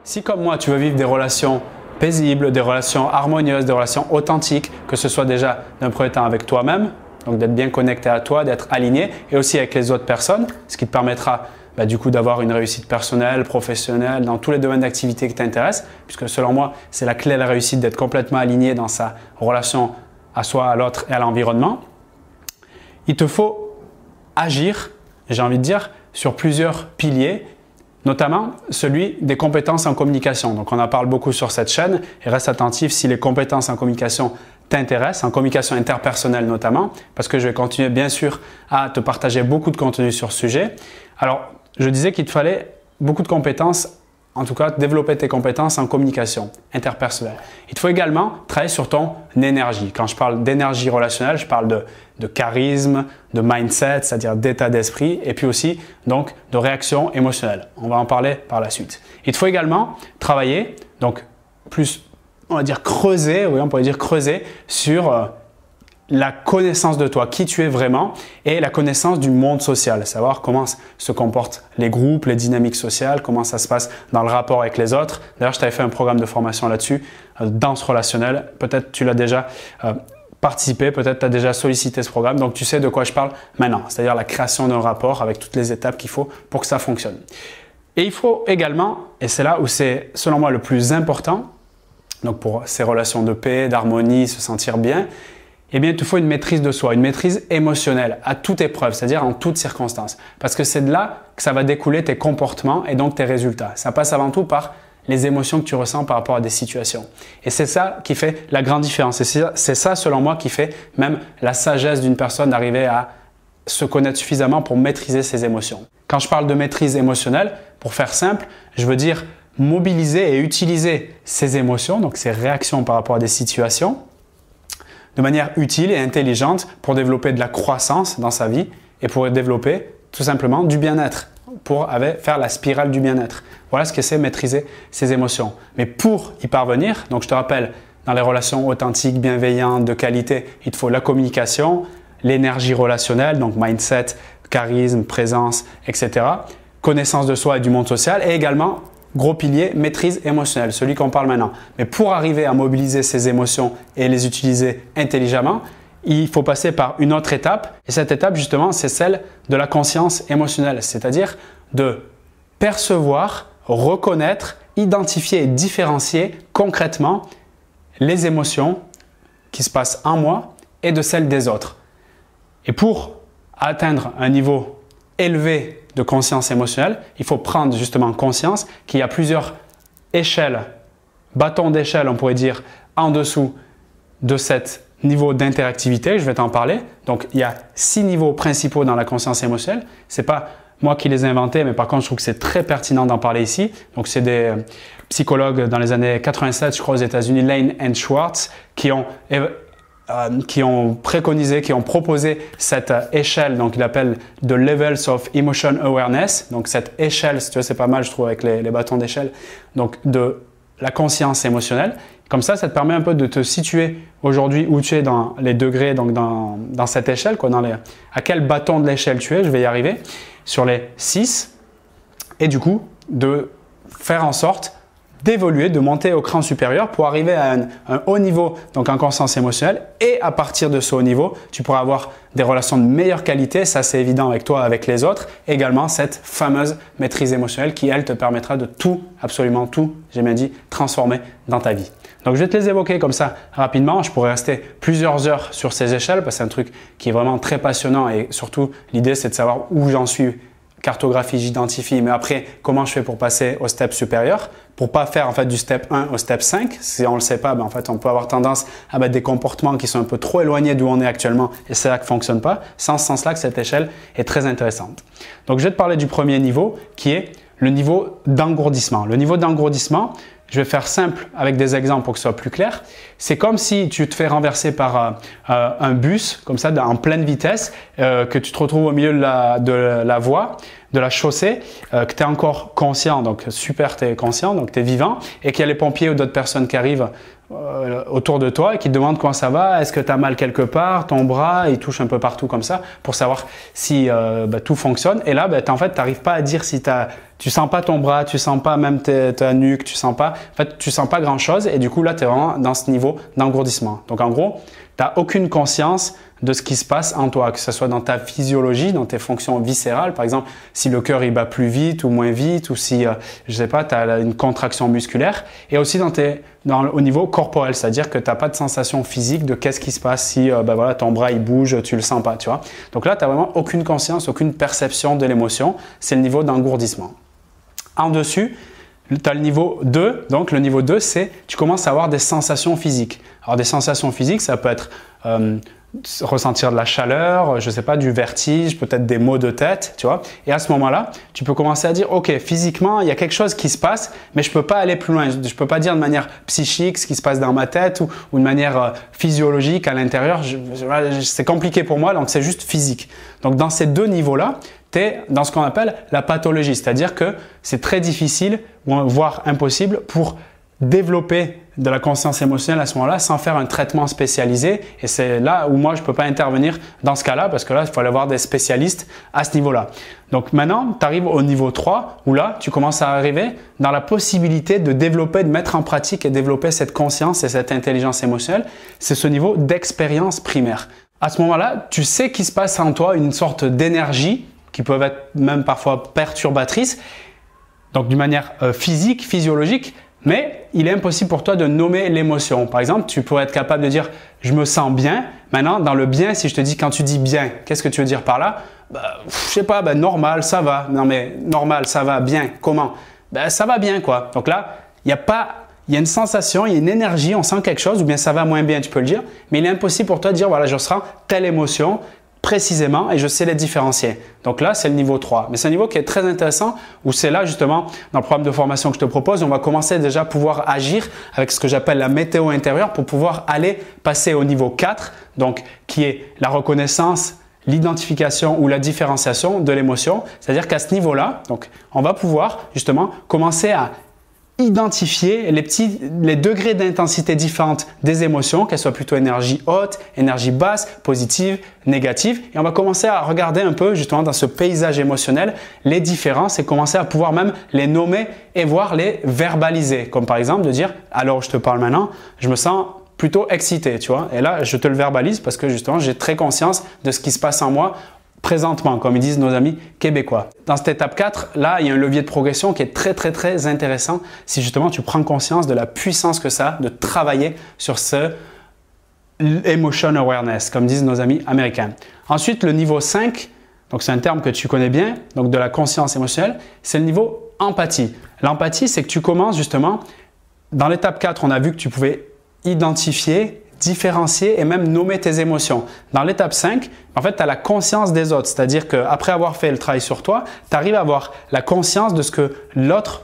Si comme moi, tu veux vivre des relations paisibles, des relations harmonieuses, des relations authentiques, que ce soit déjà d'un premier temps avec toi-même, donc d'être bien connecté à toi, d'être aligné, et aussi avec les autres personnes, ce qui te permettra du coup d'avoir une réussite personnelle, professionnelle, dans tous les domaines d'activité qui t'intéressent, puisque selon moi, c'est la clé à la réussite d'être complètement aligné dans sa relation à soi, à l'autre et à l'environnement. Il te faut agir, j'ai envie de dire, sur plusieurs piliers, notamment celui des compétences en communication. Donc on en parle beaucoup sur cette chaîne et reste attentif si les compétences en communication t'intéressent, en communication interpersonnelle notamment, parce que je vais continuer bien sûr à te partager beaucoup de contenu sur ce sujet. Alors je disais qu'il te fallait beaucoup de compétences, en tout cas développer tes compétences en communication interpersonnelle. Il te faut également travailler sur ton énergie. Quand je parle d'énergie relationnelle, je parle de charisme, de mindset, c'est-à-dire d'état d'esprit, et puis aussi donc de réaction émotionnelle. On va en parler par la suite. Il te faut également travailler, donc plus on va dire creuser, oui on pourrait dire creuser sur la connaissance de toi, qui tu es vraiment, et la connaissance du monde social, savoir comment se comportent les groupes, les dynamiques sociales, comment ça se passe dans le rapport avec les autres. D'ailleurs, je t'avais fait un programme de formation là-dessus, danse relationnelle. Peut-être tu l'as déjà participé, peut-être tu as déjà sollicité ce programme, donc tu sais de quoi je parle maintenant, c'est-à-dire la création d'un rapport avec toutes les étapes qu'il faut pour que ça fonctionne. Et il faut également, et c'est là où c'est selon moi le plus important, donc pour ces relations de paix, d'harmonie, se sentir bien, eh bien, il te faut une maîtrise de soi, une maîtrise émotionnelle à toute épreuve, c'est-à-dire en toutes circonstances. Parce que c'est de là que ça va découler tes comportements et donc tes résultats. Ça passe avant tout par les émotions que tu ressens par rapport à des situations. Et c'est ça qui fait la grande différence. Et c'est ça, selon moi, qui fait même la sagesse d'une personne d'arriver à se connaître suffisamment pour maîtriser ses émotions. Quand je parle de maîtrise émotionnelle, pour faire simple, je veux dire mobiliser et utiliser ses émotions, donc ses réactions par rapport à des situations, de manière utile et intelligente pour développer de la croissance dans sa vie et pour développer tout simplement du bien-être, pour faire la spirale du bien-être. Voilà ce que c'est maîtriser ses émotions. Mais pour y parvenir, donc je te rappelle, dans les relations authentiques, bienveillantes, de qualité, il te faut la communication, l'énergie relationnelle, donc mindset, charisme, présence, etc. Connaissance de soi et du monde social et également gros pilier, maîtrise émotionnelle, celui qu'on parle maintenant. Mais pour arriver à mobiliser ces émotions et les utiliser intelligemment, il faut passer par une autre étape. Et cette étape, justement, c'est celle de la conscience émotionnelle, c'est-à-dire de percevoir, reconnaître, identifier et différencier concrètement les émotions qui se passent en moi et de celles des autres. Et pour atteindre un niveau élevé de conscience émotionnelle, il faut prendre justement conscience qu'il y a plusieurs échelles, bâtons d'échelle, on pourrait dire, en dessous de cet niveau d'interactivité. Je vais t'en parler. Donc, il y a 6 niveaux principaux dans la conscience émotionnelle. Ce n'est pas moi qui les ai inventés, mais par contre, je trouve que c'est très pertinent d'en parler ici. Donc, c'est des psychologues dans les années 87, je crois, aux États-Unis, Lane and Schwartz, qui ont préconisé, qui ont proposé cette échelle, donc ils l'appellent The Levels of Emotion Awareness, donc cette échelle, si tu veux, c'est pas mal je trouve avec les bâtons d'échelle, donc de la conscience émotionnelle. Comme ça te permet un peu de te situer aujourd'hui où tu es dans les degrés, donc dans cette échelle, quoi, à quel bâton de l'échelle tu es, je vais y arriver, sur les 6, et du coup de faire en sorte d'évoluer, de monter au cran supérieur pour arriver à un haut niveau, donc en conscience émotionnelle. Et à partir de ce haut niveau, tu pourras avoir des relations de meilleure qualité, ça c'est évident avec toi, avec les autres. Également cette fameuse maîtrise émotionnelle qui, elle, te permettra de tout, absolument tout, j'ai bien dit, transformer dans ta vie. Donc je vais te les évoquer comme ça rapidement. Je pourrais rester plusieurs heures sur ces échelles parce que c'est un truc qui est vraiment très passionnant et surtout l'idée c'est de savoir où j'en suis. Cartographie, j'identifie, mais après, comment je fais pour passer au step supérieur, pour pas faire en fait du step 1 au step 5. Si on le sait pas, en fait, on peut avoir tendance à mettre des comportements qui sont un peu trop éloignés d'où on est actuellement et c'est là que fonctionne pas. C'est en ce sens-là que cette échelle est très intéressante. Donc, je vais te parler du premier niveau qui est le niveau d'engourdissement. Le niveau d'engourdissement, je vais faire simple avec des exemples pour que ce soit plus clair. C'est comme si tu te fais renverser par un bus, comme ça, en pleine vitesse, que tu te retrouves au milieu de la voie, de la chaussée, que tu es encore conscient, donc super, tu es conscient, donc tu es vivant, et qu'il y a les pompiers ou d'autres personnes qui arrivent autour de toi et qui te demandent comment ça va, est-ce que tu as mal quelque part, ton bras, il touche un peu partout comme ça pour savoir si tout fonctionne. Et là, en fait, tu n'arrives pas à dire si tu sens pas ton bras, tu sens pas même ta nuque, tu sens pas grand chose et du coup là, tu es vraiment dans ce niveau d'engourdissement. Donc en gros, tu n'as aucune conscience de ce qui se passe en toi, que ce soit dans ta physiologie, dans tes fonctions viscérales, par exemple, si le cœur il bat plus vite ou moins vite, ou si, je sais pas, tu as une contraction musculaire, et aussi au niveau corporel, c'est-à-dire que tu n'as pas de sensation physique de qu'est-ce qui se passe si voilà, ton bras il bouge, tu le sens pas, tu vois. Donc là, tu n'as vraiment aucune conscience, aucune perception de l'émotion, c'est le niveau d'engourdissement. En dessus, tu as le niveau 2, donc le niveau 2, c'est tu commences à avoir des sensations physiques. Alors des sensations physiques, ça peut être ressentir de la chaleur, je sais pas, du vertige, peut-être des maux de tête, tu vois. Et à ce moment-là, tu peux commencer à dire, ok, physiquement, il y a quelque chose qui se passe, mais je peux pas aller plus loin. Je peux pas dire de manière psychique ce qui se passe dans ma tête ou de manière physiologique à l'intérieur. C'est compliqué pour moi, donc c'est juste physique. Donc dans ces deux niveaux-là, tu es dans ce qu'on appelle la pathologie, c'est-à-dire que c'est très difficile, voire impossible, pour développer de la conscience émotionnelle à ce moment-là sans faire un traitement spécialisé. Et c'est là où moi, je ne peux pas intervenir dans ce cas-là parce que là, il faut aller voir des spécialistes à ce niveau-là. Donc maintenant, tu arrives au niveau 3 où là, tu commences à arriver dans la possibilité de développer, de mettre en pratique et développer cette conscience et cette intelligence émotionnelle. C'est ce niveau d'expérience primaire. À ce moment-là, tu sais qu'il se passe en toi une sorte d'énergie qui peuvent être même parfois perturbatrices, donc d'une manière physique, physiologique, mais il est impossible pour toi de nommer l'émotion. Par exemple, tu pourrais être capable de dire « je me sens bien ». Maintenant, dans le bien, si je te dis quand tu dis « bien », qu'est-ce que tu veux dire par là? Je sais pas, normal, ça va. Non mais normal, ça va, bien, comment? Ça va bien quoi. Donc là, il y a une sensation, il y a une énergie, on sent quelque chose ou bien ça va moins bien, tu peux le dire. Mais il est impossible pour toi de dire « voilà, je ressens telle émotion ». Précisément et je sais les différencier. Donc là, c'est le niveau 3. Mais c'est un niveau qui est très intéressant où c'est là justement dans le programme de formation que je te propose, on va commencer déjà à pouvoir agir avec ce que j'appelle la météo intérieure pour pouvoir aller passer au niveau 4, donc qui est la reconnaissance, l'identification ou la différenciation de l'émotion. C'est-à-dire qu'à ce niveau-là, donc on va pouvoir justement commencer à identifier les degrés d'intensité différentes des émotions, qu'elles soient plutôt énergie haute, énergie basse, positive, négative. Et on va commencer à regarder un peu justement dans ce paysage émotionnel les différences et commencer à pouvoir même les nommer et voir les verbaliser. Comme par exemple de dire, alors je te parle maintenant, je me sens plutôt excité, tu vois. Et là, je te le verbalise parce que justement, j'ai très conscience de ce qui se passe en moi présentement, comme ils disent nos amis québécois. Dans cette étape 4, là, il y a un levier de progression qui est très, très, très intéressant si justement tu prends conscience de la puissance que ça a de travailler sur ce emotion awareness, comme disent nos amis américains. Ensuite, le niveau 5, donc c'est un terme que tu connais bien, donc de la conscience émotionnelle, c'est le niveau empathie. L'empathie, c'est que tu commences justement, dans l'étape 4, on a vu que tu pouvais identifier, différencier et même nommer tes émotions. Dans l'étape 5, en fait, tu as la conscience des autres, c'est-à-dire qu'après avoir fait le travail sur toi, tu arrives à avoir la conscience de ce que les autres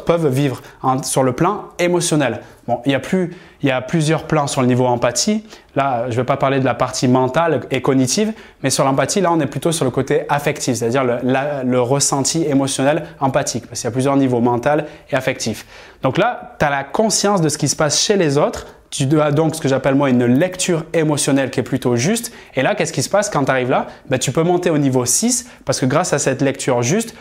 peuvent vivre sur le plan émotionnel. Bon, il y a plusieurs plans sur le niveau empathie. Là, je ne vais pas parler de la partie mentale et cognitive, mais sur l'empathie, là, on est plutôt sur le côté affectif, c'est-à-dire le ressenti émotionnel empathique, parce qu'il y a plusieurs niveaux, mental et affectif. Donc là, tu as la conscience de ce qui se passe chez les autres. Tu as donc ce que j'appelle moi une lecture émotionnelle qui est plutôt juste. Et là, qu'est-ce qui se passe quand tu arrives là? Tu peux monter au niveau 6 parce que grâce à cette lecture juste,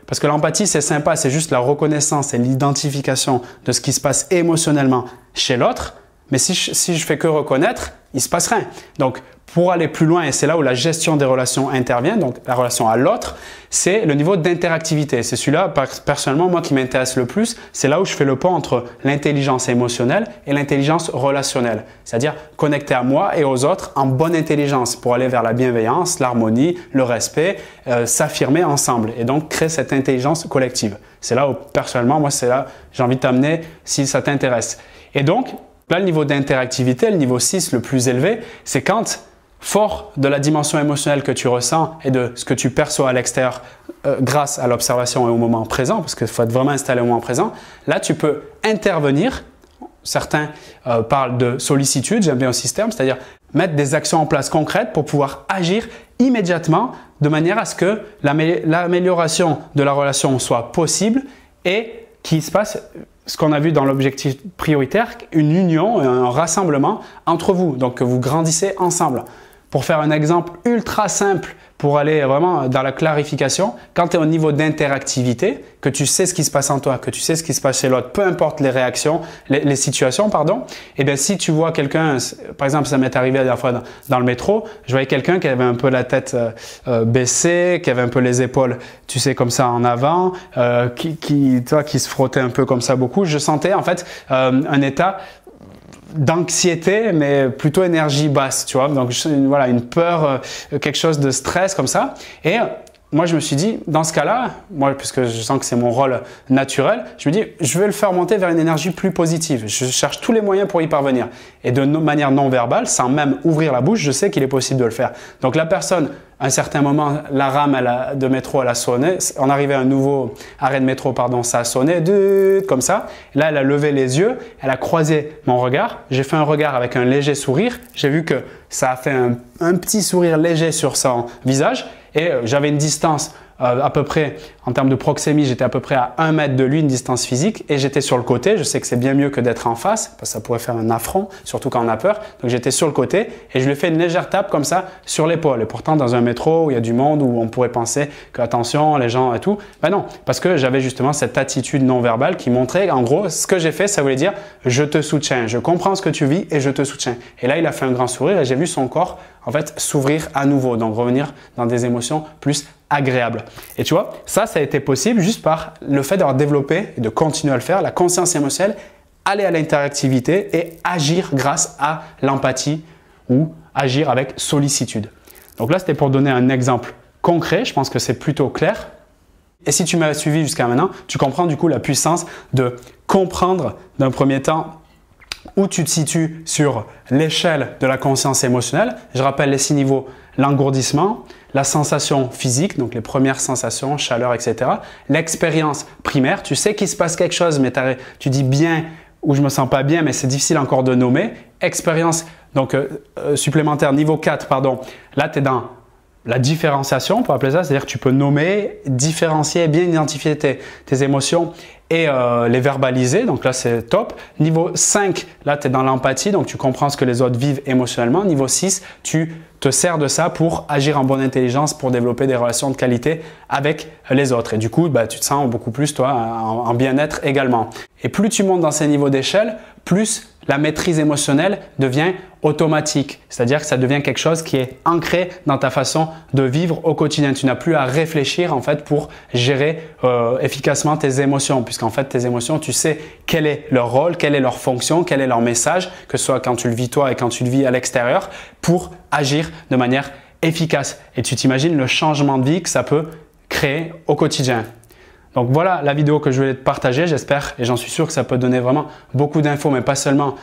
parce que l'empathie, c'est sympa, c'est juste la reconnaissance et l'identification de ce qui se passe émotionnellement chez l'autre. Mais si je fais que reconnaître, il ne se passe rien. Donc, pour aller plus loin, et c'est là où la gestion des relations intervient, donc la relation à l'autre, c'est le niveau d'interactivité. C'est celui-là, personnellement, moi qui m'intéresse le plus, c'est là où je fais le pont entre l'intelligence émotionnelle et l'intelligence relationnelle. C'est-à-dire connecter à moi et aux autres en bonne intelligence pour aller vers la bienveillance, l'harmonie, le respect, s'affirmer ensemble et donc créer cette intelligence collective. C'est là où, personnellement, moi, c'est là j'ai envie de t'amener si ça t'intéresse. Et donc, là, le niveau d'interactivité, le niveau 6 le plus élevé, c'est quand, fort de la dimension émotionnelle que tu ressens et de ce que tu perçois à l'extérieur grâce à l'observation et au moment présent, parce qu'il faut être vraiment installé au moment présent, là, tu peux intervenir. Certains parlent de sollicitude, j'aime bien aussi ce terme, c'est-à-dire mettre des actions en place concrètes pour pouvoir agir immédiatement de manière à ce que l'amélioration de la relation soit possible et qu'il se passe ce qu'on a vu dans l'objectif prioritaire, une union, un rassemblement entre vous, donc que vous grandissez ensemble. Pour faire un exemple ultra simple, pour aller vraiment dans la clarification, quand tu es au niveau d'interactivité, que tu sais ce qui se passe en toi, que tu sais ce qui se passe chez l'autre, peu importe les réactions, les situations, pardon, et bien si tu vois quelqu'un, par exemple ça m'est arrivé la dernière fois dans le métro, je voyais quelqu'un qui avait un peu la tête baissée, qui avait un peu les épaules, tu sais, comme ça en avant, qui se frottait un peu comme ça beaucoup, je sentais en fait un état d'anxiété, mais plutôt énergie basse, tu vois. Donc voilà, une peur, quelque chose de stress comme ça. Et moi, je me suis dit, dans ce cas-là, moi, puisque je sens que c'est mon rôle naturel, je me dis, je vais le faire monter vers une énergie plus positive. Je cherche tous les moyens pour y parvenir. Et de manière non verbale, sans même ouvrir la bouche, je sais qu'il est possible de le faire. Donc la personne, à un certain moment, la rame de métro, elle a sonné. On arrivait à un nouveau arrêt de métro, pardon, ça a sonné, comme ça. Là, elle a levé les yeux, elle a croisé mon regard. J'ai fait un regard avec un léger sourire. J'ai vu que ça a fait un petit sourire léger sur son visage. Et j'avais une distance à peu près, en termes de proxémie, j'étais à peu près à 1 mètre de lui, une distance physique, et j'étais sur le côté. Je sais que c'est bien mieux que d'être en face, parce que ça pourrait faire un affront, surtout quand on a peur. Donc j'étais sur le côté et je lui ai fait une légère tape comme ça sur l'épaule. Et pourtant, dans un métro où il y a du monde, où on pourrait penser que attention, les gens et tout, ben non, parce que j'avais justement cette attitude non verbale qui montrait, en gros, ce que j'ai fait, ça voulait dire je te soutiens, je comprends ce que tu vis et je te soutiens. Et là, il a fait un grand sourire et j'ai vu son corps en fait s'ouvrir à nouveau, donc revenir dans des émotions plus agréable. Et tu vois, ça a été possible juste par le fait d'avoir développé et de continuer à le faire, la conscience émotionnelle, aller à l'interactivité et agir grâce à l'empathie ou agir avec sollicitude. Donc là, c'était pour donner un exemple concret, je pense que c'est plutôt clair. Et si tu m'as suivi jusqu'à maintenant, tu comprends du coup la puissance de comprendre d'un premier temps où tu te situes sur l'échelle de la conscience émotionnelle. Je rappelle les 6 niveaux, l'engourdissement, la sensation physique, donc les premières sensations, chaleur, etc. L'expérience primaire, tu sais qu'il se passe quelque chose, mais tu dis bien ou je me sens pas bien, mais c'est difficile encore de nommer. Expérience donc supplémentaire, niveau 4, pardon. Là, tu es dans la différenciation, pour appeler ça, c'est-à-dire que tu peux nommer, différencier, bien identifier tes émotions et les verbaliser, donc là c'est top. Niveau 5, là tu es dans l'empathie, donc tu comprends ce que les autres vivent émotionnellement. Niveau 6, tu te sers de ça pour agir en bonne intelligence, pour développer des relations de qualité avec les autres. Et du coup, bah, tu te sens beaucoup plus toi en bien-être également. Et plus tu montes dans ces niveaux d'échelle, plus la maîtrise émotionnelle devient automatique. C'est-à-dire que ça devient quelque chose qui est ancré dans ta façon de vivre au quotidien. Tu n'as plus à réfléchir en fait pour gérer efficacement tes émotions, puisqu'en fait tes émotions, tu sais quel est leur rôle, quelle est leur fonction, quel est leur message, que ce soit quand tu le vis toi et quand tu le vis à l'extérieur, pour agir de manière efficace. Et tu t'imagines le changement de vie que ça peut créer au quotidien. Donc voilà la vidéo que je voulais te partager, j'espère et j'en suis sûr que ça peut te donner vraiment beaucoup d'infos, mais pas seulement,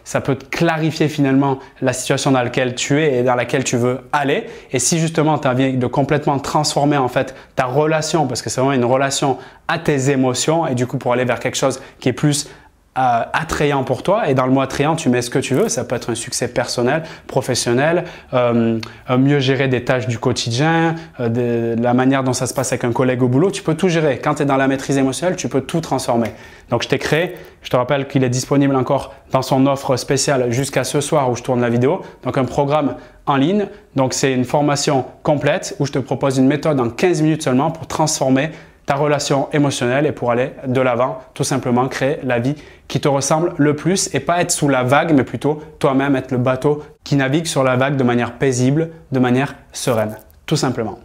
ça peut te clarifier finalement la situation dans laquelle tu es et dans laquelle tu veux aller. Et si justement tu as envie de complètement transformer en fait ta relation, parce que c'est vraiment une relation à tes émotions et du coup pour aller vers quelque chose qui est plus attrayant pour toi, et dans le mot attrayant tu mets ce que tu veux, ça peut être un succès personnel, professionnel, mieux gérer des tâches du quotidien, la manière dont ça se passe avec un collègue au boulot, tu peux tout gérer. Quand tu es dans la maîtrise émotionnelle, tu peux tout transformer. Donc je t'ai créé, je te rappelle qu'il est disponible encore dans son offre spéciale jusqu'à ce soir où je tourne la vidéo, donc un programme en ligne, donc c'est une formation complète où je te propose une méthode en 15 minutes seulement pour transformer ta relation émotionnelle et pour aller de l'avant, tout simplement créer la vie qui te ressemble le plus et pas être sous la vague, mais plutôt toi-même être le bateau qui navigue sur la vague de manière paisible, de manière sereine, tout simplement.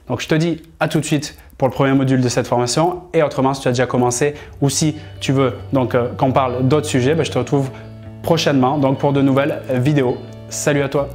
Donc je te dis à tout de suite pour le premier module de cette formation et autrement si tu as déjà commencé ou si tu veux donc qu'on parle d'autres sujets, je te retrouve prochainement donc pour de nouvelles vidéos. Salut à toi!